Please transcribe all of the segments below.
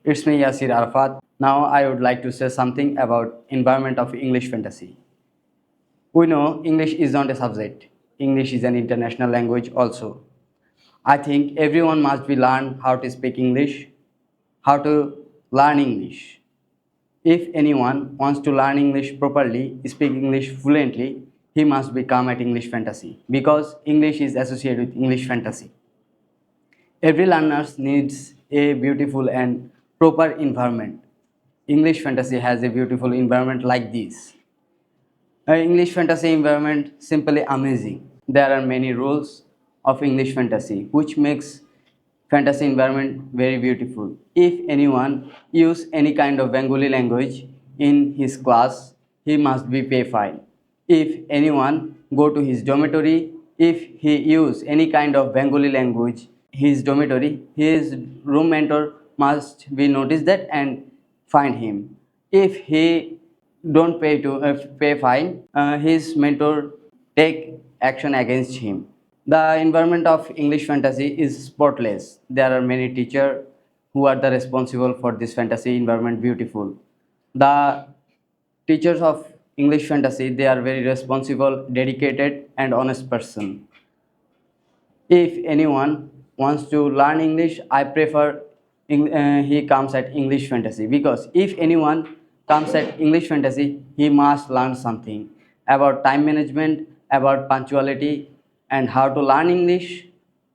It's me Yasir Arafat. Now I would like to say something about environment of English fantasy. We know English is not a subject. English is an international language also. I think everyone must be learn how to speak English, how to learn English. If anyone wants to learn English properly, speak English fluently, he must become at English fantasy because English is associated with English fantasy. Every learner needs a beautiful and proper environment. English fantasy has a beautiful environment like this. English fantasy environment simply amazing. There are many rules of English fantasy which makes fantasy environment very beautiful. If anyone use any kind of Bengali language in his class, he must be pay fine. If anyone go to his dormitory, if he use any kind of Bengali language his dormitory, his room mentor must be notice that and find him. If he don't pay fine, his mentor take action against him. The environment of English fantasy is spotless. There are many teachers who are the responsible for this fantasy environment beautiful. The teachers of English fantasy, they are very responsible, dedicated and honest person. If anyone wants to learn English, I prefer he comes at English fantasy because if anyone comes at English fantasy, he must learn something about time management, about punctuality, and how to learn English,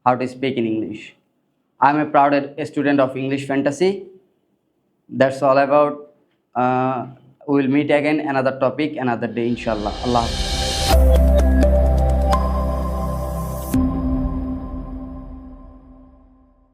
how to speak in English. I'm a proud student of English fantasy. That's all about. We'll meet again another topic, another day, inshallah. Allah Hafiz.